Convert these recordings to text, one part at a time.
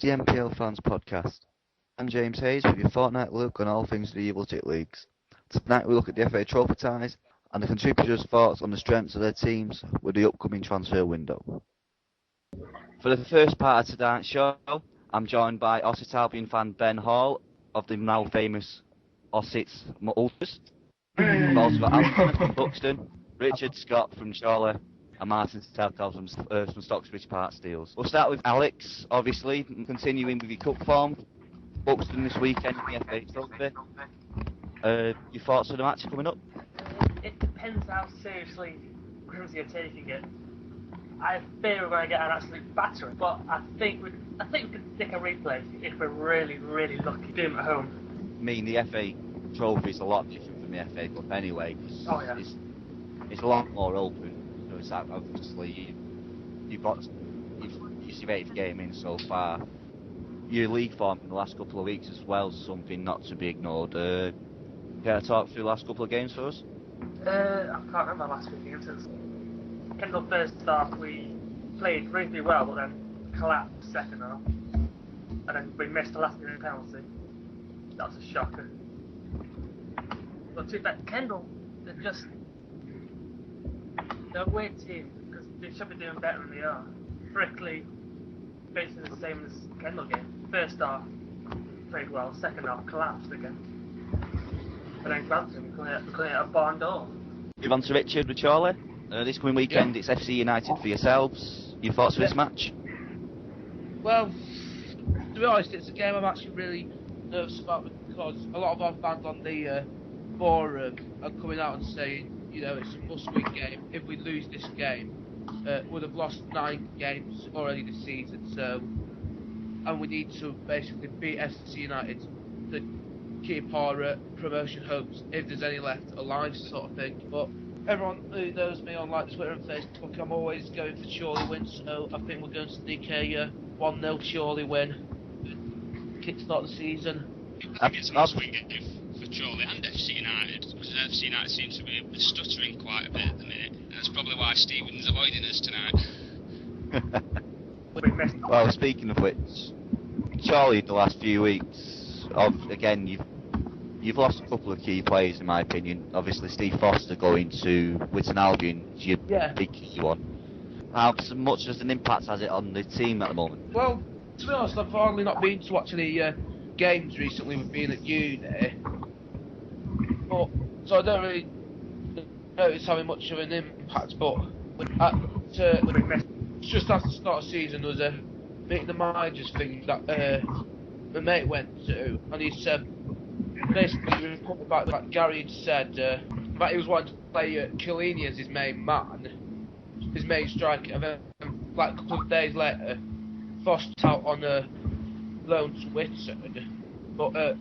the NPL Fans Podcast. I'm James Hayes with your fortnightly look on all things the legit leagues. Tonight we look at the FA Trophy ties and the contributors' thoughts on the strengths of their teams with the upcoming transfer window. For the first part of tonight's show, I'm joined by Ossett Albion fan Ben Hall of the now famous Ossett's Ultras. We've also got Anthony from Buxton, Richard Scott from Chorley, and Martin Stelkov from Stocksbridge Park Steels. We'll start with Alex, obviously, continuing with your cup form. Buxton this weekend in the FA Trophy. Your thoughts on the match coming up? It depends how seriously Grimsby are taking it. I fear we're going to get an absolute battering, but I think we could nick a replay if we're really, really lucky. Do them at home. I mean, the FA Trophy is a lot different from the FA Cup anyway. Oh yeah. It's a lot more open. So it's like, obviously you've your eighth game in so far. Your league form in the last couple of weeks as well is something not to be ignored. Can I talk through the last couple of games for us? I can't remember last few games. Kendall first half we played really well, but then collapsed second half, and then we missed the last minute penalty. That was a shocker. But to be fair, Kendall, they're a weird team because they should be doing better than they are. Brickley, basically the same as Kendall game. First half played well, second half collapsed again. And then Grantham couldn't hit a barn door. Move on to Richard with Chorley. This coming weekend it's FC United for yourselves. Your thoughts for this match? Well, to be honest, it's a game I'm actually really nervous about because a lot of our fans on the forum are coming out and saying, you know, it's a must-win game. If we lose this game, we'd have lost 9 games already this season. So, and we need to basically beat FC United to keep our promotion hopes, if there's any left, alive, sort of thing. But everyone who knows me on like Twitter and Facebook, I'm always going for Chorley wins, so I think we're going to sneak a 1-0 Chorley win, kickstart the season. I think it's a must-win game for Chorley and FC United, because FC United seems to be stuttering quite a bit at the minute, and that's probably why Stephen's avoiding us tonight. Well, speaking of which, Chorley in the last few weeks, again, you've lost a couple of key players in my opinion. Obviously Steve Foster going to Witton Albion is your big key one. How much as an impact has it on the team at the moment? Well, to be honest, I've hardly not been to watch any games recently with being at uni. But, so I don't really know it's having much of an impact, but just after the start of the season there was a meeting the managers thing that my mate went to, and he said basically like Gary had said that he was wanting to play Chiellini as his main man, his main striker, and then like a couple of days later Foster out on a loan to Witton. But to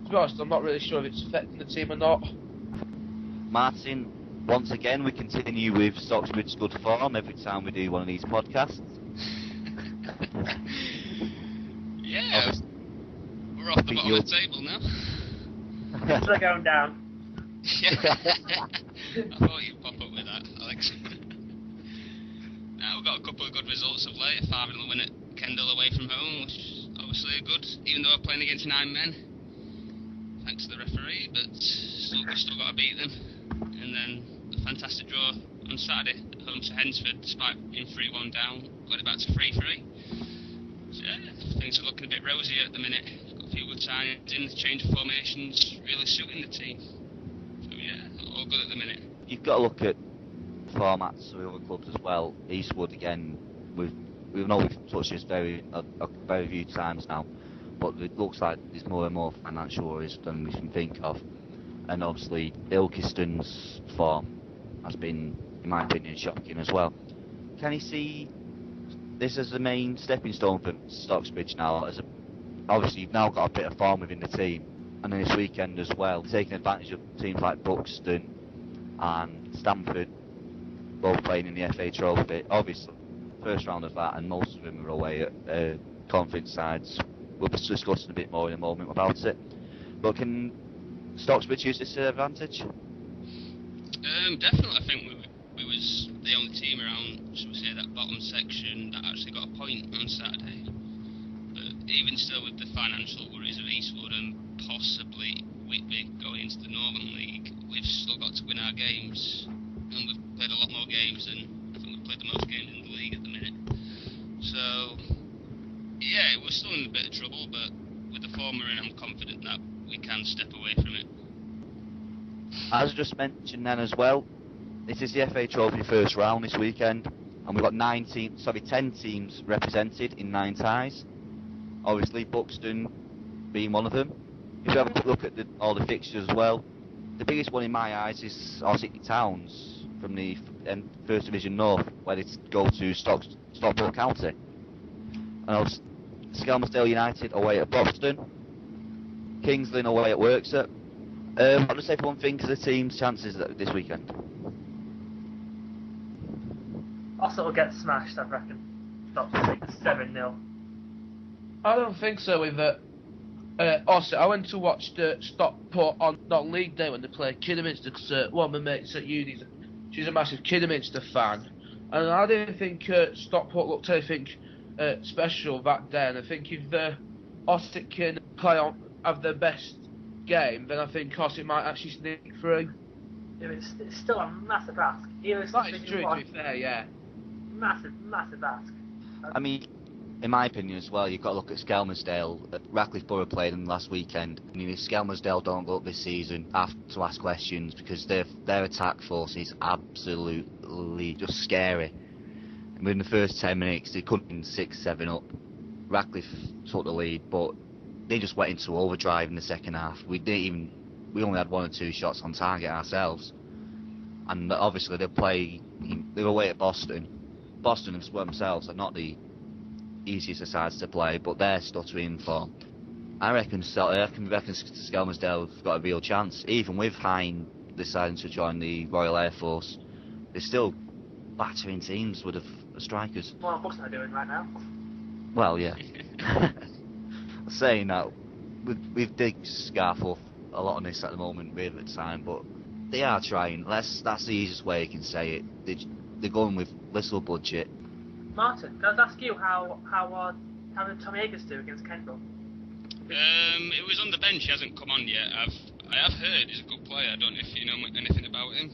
be honest, I'm not really sure if it's affecting the team or not. Martin, once again we continue with Stocksbridge's good form every time we do one of these podcasts. Yeah, we're off the bottom of the table now. They're going down. Yeah. I thought you'd pop up with that, Alex. Now we've got a couple of good results of late. 5-0 win at Kendall away from home, which obviously are good, even though we're playing against 9 men. Thanks to the referee, but we've still got to beat them. And then a fantastic draw on Saturday at home to Hensford, despite being 3-1 down, got it back to 3-3. So yeah, things are looking a bit rosy at the minute. Got a few good signings in, the change of formations really suiting the team. So yeah, all good at the minute. You've got to look at formats of other clubs as well. Eastwood again, we've touched this very few times now, but it looks like there's more and more financial worries than we can think of. And obviously Ilkeston's form has been, in my opinion, shocking as well. Can you see this as the main stepping stone for Stocksbridge now? Obviously you've now got a bit of form within the team, and then this weekend as well, taking advantage of teams like Buxton and Stamford both playing in the FA Trophy. Obviously first round of that, and most of them are away at conference sides. We'll be discussing a bit more in a moment about it. But can Stocksbridge use this to their advantage? Definitely. I think we was the only team around, shall we say, that bottom section that actually got a point on Saturday. But even still with the financial worries of Eastwood and possibly Whitby going into the Northern League, we've still got to win our games, and we've played a lot more games than I think we've played the most games in the league at the minute. So yeah, we're still in a bit of trouble, but with the form we're in, I'm confident that we can step away from it. As I just mentioned then as well, this is the FA Trophy first round this weekend, and we've got 10 teams represented in 9 ties. Obviously, Buxton being one of them. If you have a quick look at all the fixtures as well, the biggest one in my eyes is our City Towns from the First Division North, where they go to Stockport County. And Skelmersdale United away at Buxton, Kings Lynn away at Worksop. What does everyone think of the team's chances this weekend? Ossett will get smashed, I reckon. Stop 7-0. I don't think so with Ossett. I went to watch the Stockport on League Day when they played Kidderminster, because one of my mates at uni, she's a massive Kidderminster fan, and I didn't think Stockport looked anything special that day, and I think if Ossett can have their best game, then I think Ossett might actually sneak through. Yeah, it's still a massive ask. That is true, to be fair, yeah. Massive ask. I mean, in my opinion as well, you've got to look at Skelmersdale. Ratcliffe Borough played them last weekend. I mean, if Skelmersdale don't go up this season, I have to ask questions, because their attack force is absolutely just scary. And within the first 10 minutes, they couldn't win 6-7 up. Ratcliffe took the lead, but they just went into overdrive in the second half. We only had 1 or 2 shots on target ourselves. And obviously they're away at Boston. Boston themselves are not the easiest of sides to play, but they're stuttering for. I reckon Skelmersdale have got a real chance. Even with Hine deciding to join the Royal Air Force, they're still battering teams with strikers. What Bucks are doing right now? Well, yeah. Saying that, we've digged scarf off a lot on this at the moment, really, at the time, but they are trying. That's the easiest way you can say it. They're going with little budget. Martin, can I ask you how did Tommy Akers do against Kendall? It was on the bench. He hasn't come on yet. I have heard he's a good player. I don't know if you know anything about him.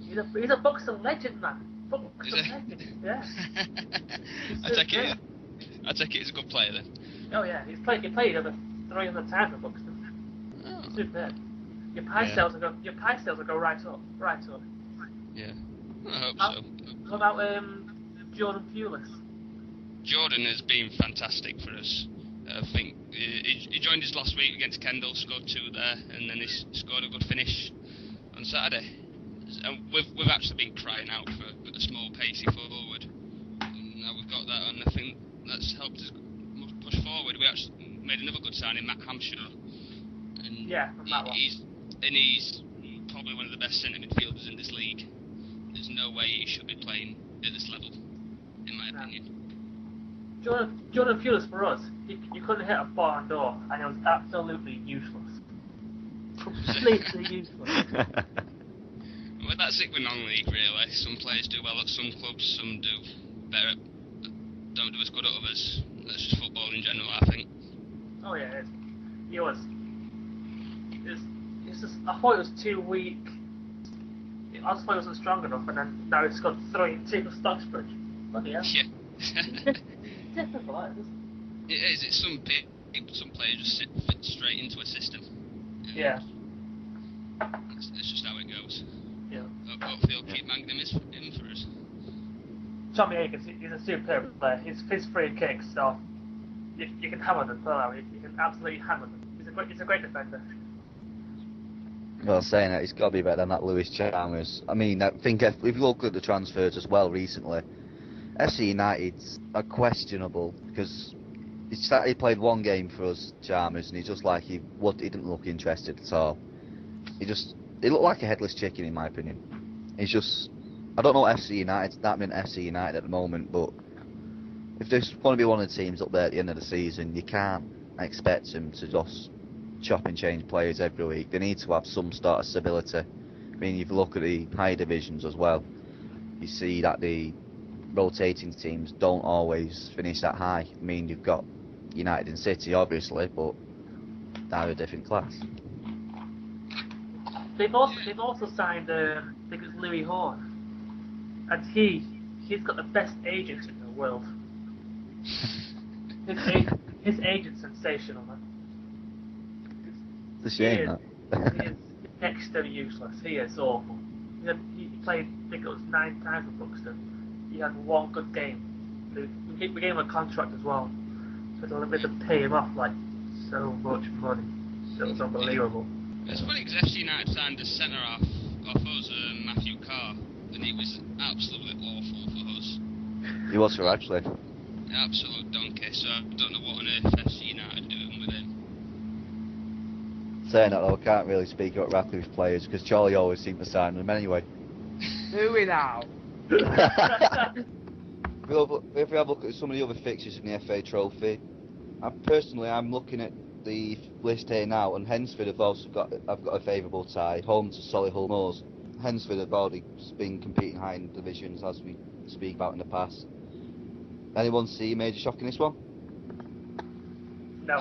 He's a Buxton legend, man. Buxton legend. Yeah. I take it he's a good player then. Oh yeah, he played over 300 times for Buxton. Oh. Superb. Your pie sales will go right up. Yeah. I hope so. What about Jordan Pulis? Jordan has been fantastic for us. I think he joined us last week against Kendall, scored 2 there, and then he scored a good finish on Saturday. And we've actually been crying out for a small, pacey forward. And now we've got that, and I think that's helped us push forward. We actually made another good signing, Matt Hampshire. And yeah, from that one. He's probably one of the best centre midfielders in this league. There's no way he should be playing at this level, in my opinion. Jordan Pulis for us, you couldn't hit a barn door, and it was absolutely useless. Completely useless. Well, that's it with non-league, really. Some players do well at some clubs, some do better, don't do as good at others. That's just football in general, I think. Oh yeah, he was. It's just, I thought it was too weak. I just thought he wasn't strong enough, and then now he's got 3-2 for Stocksbridge. Bloody hell. Yeah. It's difficult, isn't it? It is. It's some players just fit straight into a system. Yeah. It's just how it goes. Yeah. Hopefully he'll keep Magnum in for us. Tommy Akers, he's a superb player. His free kicks, so you can hammer them. You can absolutely hammer them. He's a great defender. Well, saying that, he's got to be better than that Lewis Chalmers. I mean, I think if you look at the transfers as well recently, FC United are questionable, because he played 1 game for us, Chalmers, and he's just like he didn't look interested at all. He looked like a headless chicken, in my opinion. He's just, I don't know what FC United, that meant FC United at the moment, but if they want to be one of the teams up there at the end of the season, you can't expect them to just chop and change players every week. They need to have some sort of stability. I mean, if you look at the higher divisions as well, you see that the rotating teams don't always finish that high. I mean, you've got United and City, obviously, but they're a different class. They've also signed I think it's Louis Horn, and he's got the best agent in the world. His agent's sensational, man. It's a shame that. He is next to useless. He is awful. He played, I think it was 9 times for Buxton. He had one good game. We gave him a contract as well, so we had to pay him off like so much money. So it was unbelievable. It's funny because FC United signed a centre half off us, Matthew Carr, and he was absolutely awful for us. He was for actually. Absolute donkey, so I don't know what on earth FC United are doing with him. Saying that though, I can't really speak about Radcliffe's players because Charlie always seemed to sign them anyway. Do we now? If we have a look at some of the other fixtures in the FA Trophy, I'm looking at the list here now, and Hensford have got a favourable tie, home to Solihull Moors. Hensford have already been competing high in divisions, as we speak about in the past. Anyone see a major shock in this one? No.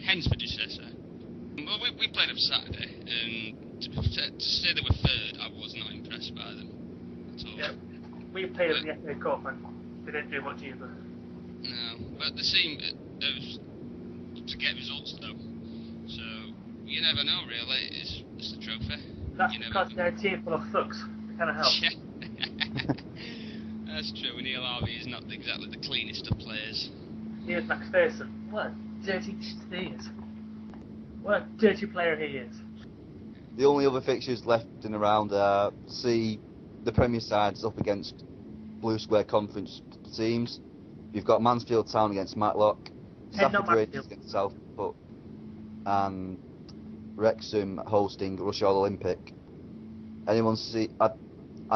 Hensford, you say so? Well, we played them Saturday, and to say they were third, I was not impressed by them at all. Yeah. We played them in the FA Cup and they didn't do much either. No, but they seemed to get results though. So you never know, really. It's the trophy. That's because they're a team full of thugs. They kind of help. Yeah. That's true. And Neil Harvey is not exactly the cleanest of players. Here's McPherson. What a dirty he is. What a dirty player he is. The only other fixtures left in the round see the Premier sides up against Blue Square Conference teams. You've got Mansfield Town against Matlock, Stafford Rangers against Southport, and Wrexham hosting Rushall Olympic. Anyone see? I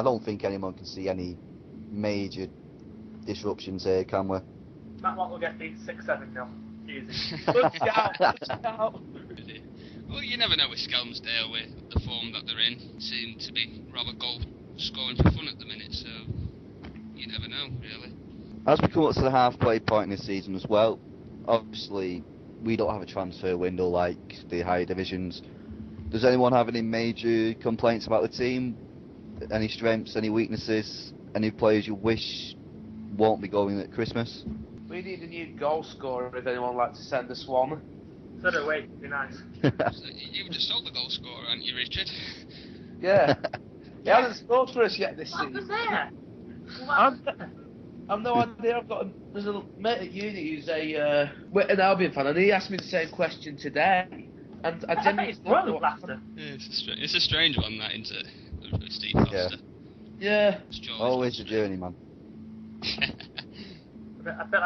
don't think anyone can see any major disruptions here, can we? Matlock will get beat 6-7-0. Easy. Look out. Well, you never know with Skelmersdale, with the form that they're in. Seem to be rather goal scoring for fun at the minute, so you never know, really. As we come up to the halfway point in the season as well, obviously we don't have a transfer window like the higher divisions. Does anyone have any major complaints about the team? Any strengths, any weaknesses, any players you wish won't be going at Christmas? We need a new goal scorer if anyone would like to send us one. So do we, it'd be nice. So you've just sold the goal scorer, haven't you, Richard? Yeah. He hasn't scored for us yet this What season. was there? I've no idea. There's a mate at uni who's a an Albion fan, and he asked me the same question today. And I bet it's don't know wrong, laughter. Yeah, it's a strange one, that, isn't it? With Steve Foster. Yeah. Always a journeyman. I bet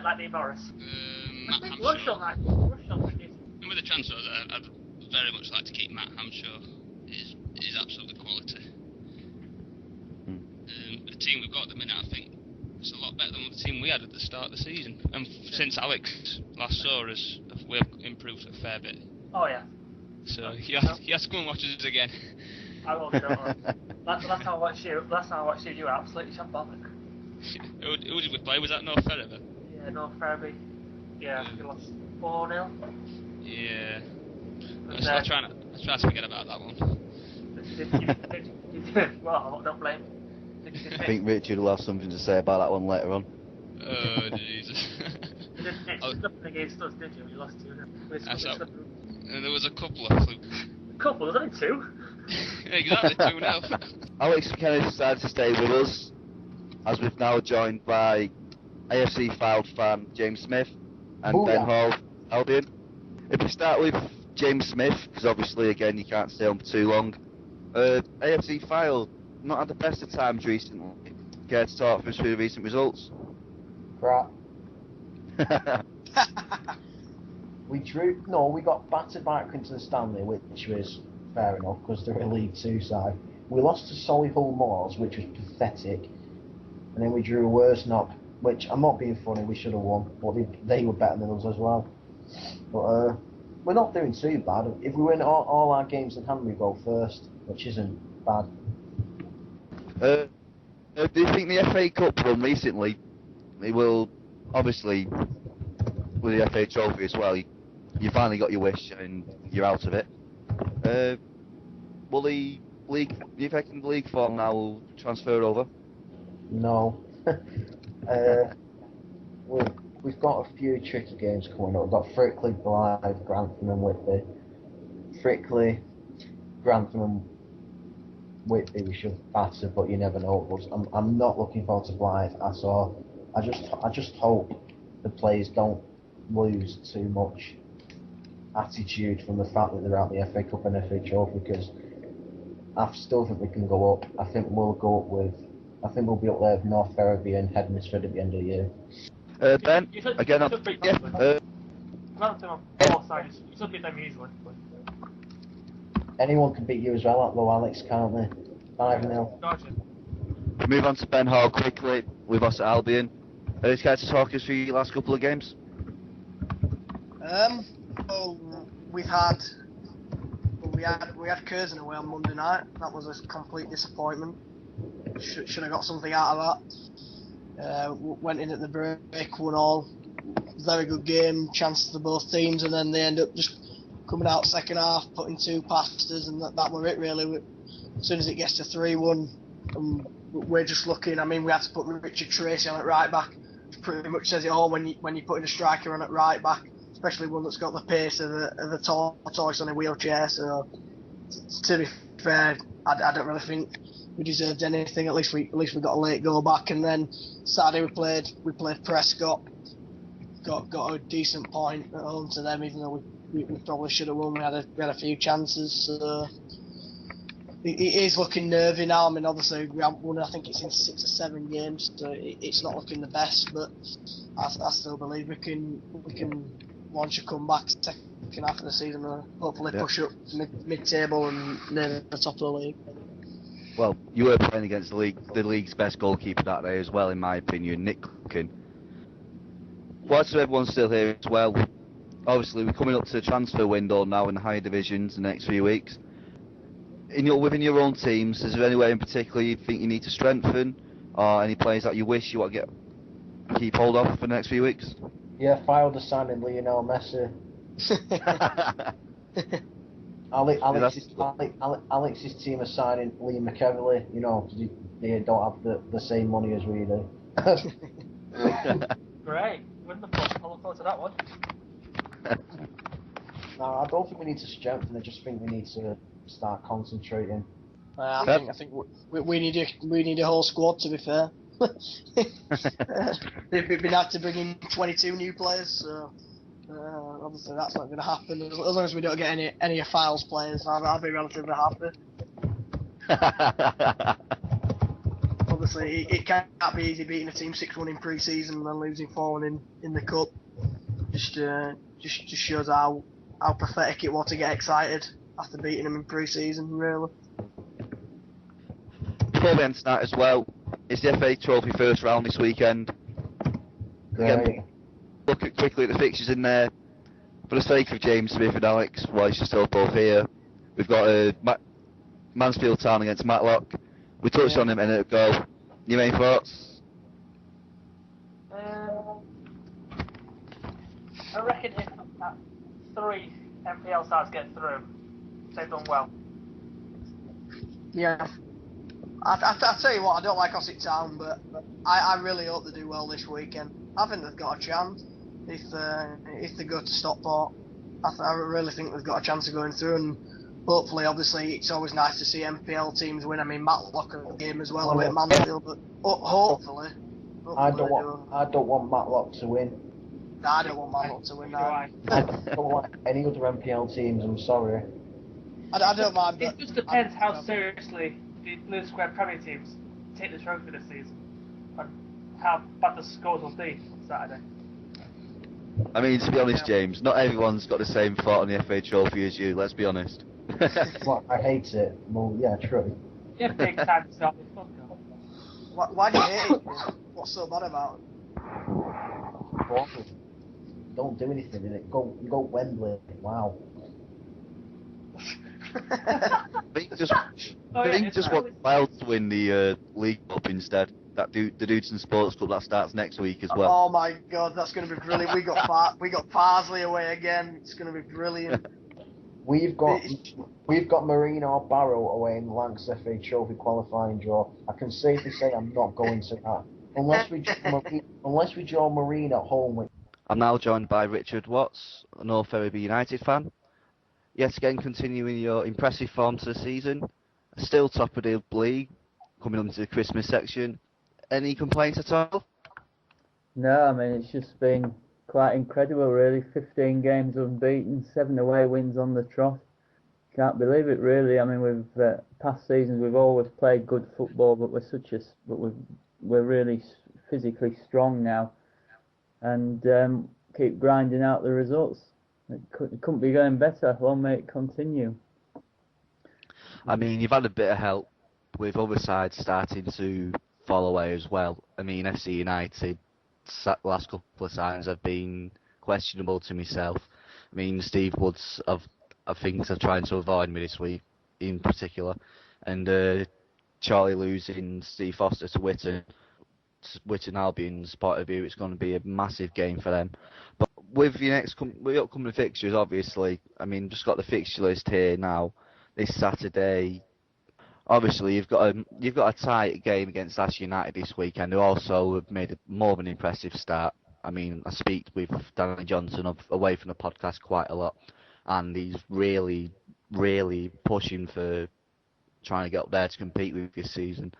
like Neil Morris. Matt Rush Hampshire. on that. Rush on that. And with the transfers, I'd very much like to keep Matt Hampshire. He's absolutely quality. The team we've got at the minute, I think, it's a lot better than the team we had at the start of the season. And since Alex last saw us, we've improved a fair bit. Oh yeah. So you have to come and watch us again. I will. Don't worry. Last time I watched you, you were absolutely shambolic. Who did we play? Was that North Ferriby? Yeah, North Ferriby. Yeah, you lost 4-0. Yeah. I try to forget about that one. Well, don't blame. I think Richard will have something to say about that one later on. Oh, Jesus. You didn't hit nothing against us, did you? You lost 2-0. That's up. And there was a couple of flukes. A couple? There's only 2. Exactly, 2-0. Alex Kennedy decided to stay with us, as we've now joined by AFC Filed fan James Smith and Ben Hall, Albion. If we start with James Smith, because obviously again you can't stay on for too long. AFC Filed, not had the best of times recently. Care to talk us through the recent results? Crap. We got battered by Accrington Stanley, which was fair enough because they're a League 2 side. We lost to Solihull Moors, which was pathetic, and then we drew a worse knock, which I'm not being funny, we should have won, but they were better than us as well. But we're not doing too bad. If we win all our games in hand, we go first, which isn't bad. Do you think the FA Cup run recently, it will obviously with the FA Trophy as well, you finally got your wish and you're out of it. Will the league, do you think the league form now will transfer over? No. We've got a few tricky games coming up. We've got Frickley, Blythe, Grantham and Whitby. Frickley, Grantham and Whitby we should batter, but you never know. I'm not looking forward to Blythe at all. I just hope the players don't lose too much attitude from the fact that they're out the FA Cup and FA Trophy, because I still think we can go up. I think we'll be up there with North Ferriby and Hednesford at the end of the year. Ben, again, Grantham on 4 sides, you should beat them easily. Anyone can beat you as well, though, Alex, can't they? 5-0. Gotcha. move on to Ben Hall quickly. We've lost at Albion. Are you scared to talk us through your last couple of games? Well, we had Curzon away on Monday night. That was a complete disappointment. Should have got something out of that. Went in at the break, won all. Very good game, chances for both teams, and then they end up just coming out second half, putting 2 past us, and that were it really. As soon as it gets to 3-1, we're just looking. I mean, we had to put Richard Tracy on at right back. Which pretty much says it all when you're putting a striker on at right back, especially one that's got the pace of the tortoise on a wheelchair. So, to be fair, I don't really think we deserved anything. At least we got a late goal back, and then Saturday we played Prescott. Got a decent point at home to them, even though we probably should have won. We had a few chances. So it is looking nervy now. I mean, obviously we haven't won. I think it's in 6 or 7 games, so it's not looking the best. But I still believe we can launch a comeback second half of the season and hopefully push up mid-table and near the top of the league. Well, you were playing against the league's best goalkeeper that day as well, in my opinion, Nick Cookin. Whilst everyone's still here as well, obviously we're coming up to the transfer window now in the higher divisions in the next few weeks. Within your own teams, is there anywhere in particular you think you need to strengthen, or any players that you wish you want to keep hold of for the next few weeks? Yeah, filed a signing Lionel Messi. Alex's team are signing Lee McEverley, because they don't have the same money as we do. Great, wonderful. I look forward to that one. No, I don't think we need to strengthen. I just think we need to start concentrating. I think we need a whole squad, to be fair. They've been had to bring in 22 new players, so obviously that's not going to happen. As long as we don't get any of Files players, I'll be relatively happy. Obviously, it can't be easy beating a team 6-1 in pre-season and then losing 4-1 in the cup. Just shows how pathetic it was to get excited after beating them in pre-season, really. Before we end tonight as well, it's the FA Trophy first round this weekend. Again, look quickly at the fixtures in there. For the sake of James Smith and Alex, whilst you're still both here, we've got Mansfield Town against Matlock. We touched on them a minute ago. Your main thoughts? I reckon if 3 NPL sides get through, they've done well. Yeah. I tell you what, I don't like Ossett Town, but I really hope they do well this weekend. I think they've got a chance if they go to Stockport. I really think they've got a chance of going through, and hopefully, obviously, it's always nice to see NPL teams win. I mean, Matlock are the game as well away at Mansfield, but hopefully I don't want Matlock to win. No, I don't want Matlock to win. I don't want any other NPL teams. I'm sorry. I don't mind. It just depends how seriously the Blue Square Premier teams take the trophy this season, and how bad the scores will be on Saturday. I mean, to be honest, James, not everyone's got the same thought on the FA Trophy as you. Let's be honest. Well, I hate it. Well, yeah, true. Yeah, big time to start this podcast. Why do you hate it? What's so bad about Awful. Don't do anything in it. Go Wembley. Wow. I think just want Wild to win the League Cup instead. the Dudeston Sports Club that starts next week as well. Oh my God, that's going to be brilliant. We got Parsley away again. It's going to be brilliant. We've got Marino Barrow away in Lancs FA Trophy qualifying draw. I can safely say I'm not going to that unless we draw Marine at home. I'm now joined by Richard Watts, a North Ferriby United fan. Yet again, continuing your impressive form to the season. Still top of the league, coming on to the Christmas section. Any complaints at all? No, I mean, it's just been quite incredible, really. 15 games unbeaten, 7 away wins on the trot. Can't believe it, really. I mean, past seasons we've always played good football, but we're really physically strong now, and keep grinding out the results. It couldn't be going better. Long may it continue. I mean, you've had a bit of help with other sides starting to fall away as well. I mean, FC United, the last couple of signs have been questionable to myself. I mean, Steve Woods, I think, are trying to avoid me this week in particular. And Charlie losing Steve Foster to Witton Albion's point of view, it's going to be a massive game for them. But with your with upcoming fixtures, obviously, I mean, just got the fixture list here now. This Saturday, obviously, you've got a tight game against Ash United this weekend, who also have made more of an impressive start. I mean, I speak with Danny Johnson away from the podcast quite a lot, and he's really, really pushing for trying to get up there to compete with this season.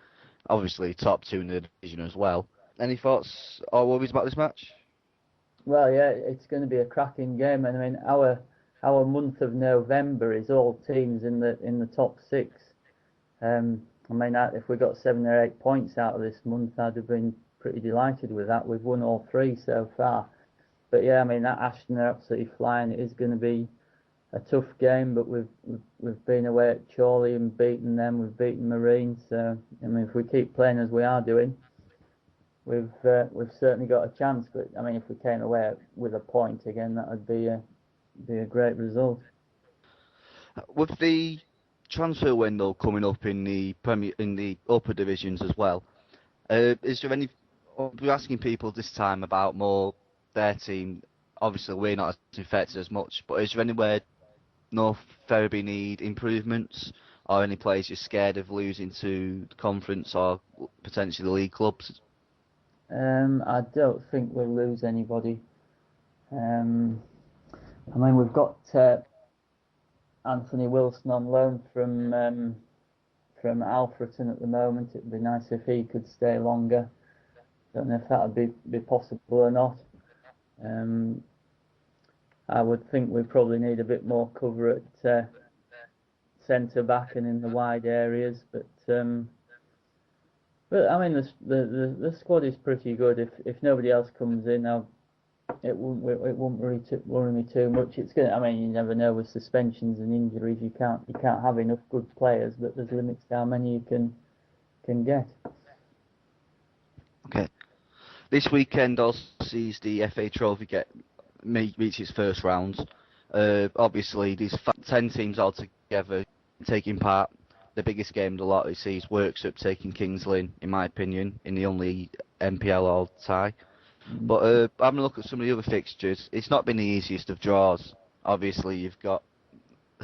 Obviously, top 2 in the division as well. Any thoughts or worries about this match? Well, yeah, it's going to be a cracking game, and I mean, our month of November is all teams in the top 6. I mean, if we got 7 or 8 points out of this month, I'd have been pretty delighted with that. We've won all 3 so far. But yeah, I mean, that Ashton are absolutely flying. It is going to be a tough game, but we've been away at Chorley and beaten them. We've beaten Marine, so I mean, if we keep playing as we are doing, we've certainly got a chance. But I mean, if we came away with a point again, that would be a great result. With the transfer window coming up in the upper divisions as well, is there any? We're asking people this time about more their team. Obviously, we're not as affected as much, but is there anywhere North Ferriby need improvements, or any players you're scared of losing to the conference or potentially the league clubs? I don't think we'll lose anybody. I mean, we've got Anthony Wilson on loan from Alfreton at the moment. It'd be nice if he could stay longer. Don't know if that would be possible or not. I would think we probably need a bit more cover at centre back and in the wide areas, but I mean the squad is pretty good. If nobody else comes in, it won't worry me too much. I mean, you never know with suspensions and injuries. You can't have enough good players, but there's limits to how many you can get. Okay. This weekend also sees the FA Trophy reach its first round. Obviously, these 10 teams all together taking part. The biggest game of the lot sees Worksop taking Kings Lynn, in my opinion, in the only NPL all tie. But having a look at some of the other fixtures, it's not been the easiest of draws. Obviously, you've got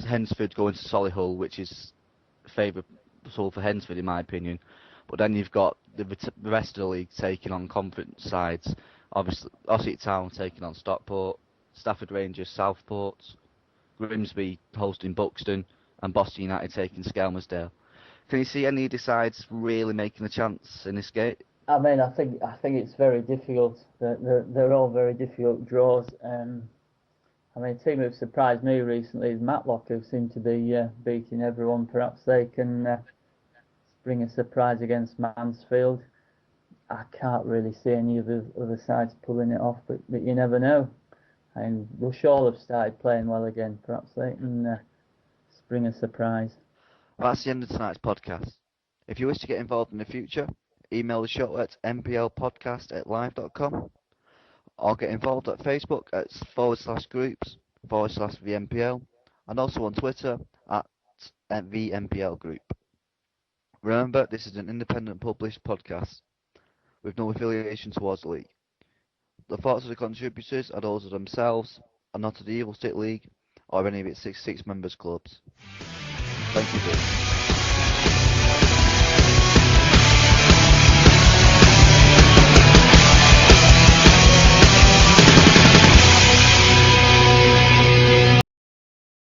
Hensford going to Solihull, which is favourable for Hensford, in my opinion. But then you've got the rest of the league taking on conference sides. Obviously, Ossett Town taking on Stockport, Stafford Rangers Southport, Grimsby hosting Buxton, and Boston United taking Skelmersdale. Can you see any of the sides really making a chance in this game? I mean, I think it's very difficult. They're all very difficult draws. I mean, a team who've surprised me recently is Matlock, who seem to be beating everyone. Perhaps they can bring a surprise against Mansfield. I can't really see any of the other sides pulling it off, but you never know. And Rush Hall have started playing well again. Perhaps they can bring a surprise. Well, that's the end of tonight's podcast. If you wish to get involved in the future, email the show at mplpodcast@live.com, or get involved at Facebook at /groups/VMPL, and also on Twitter at VMPL Group. Remember, this is an independent published podcast. with no affiliation towards the league. The thoughts of the contributors are those of themselves and not of the Evil Stick League or any of its six members clubs. Thank you, Bruce.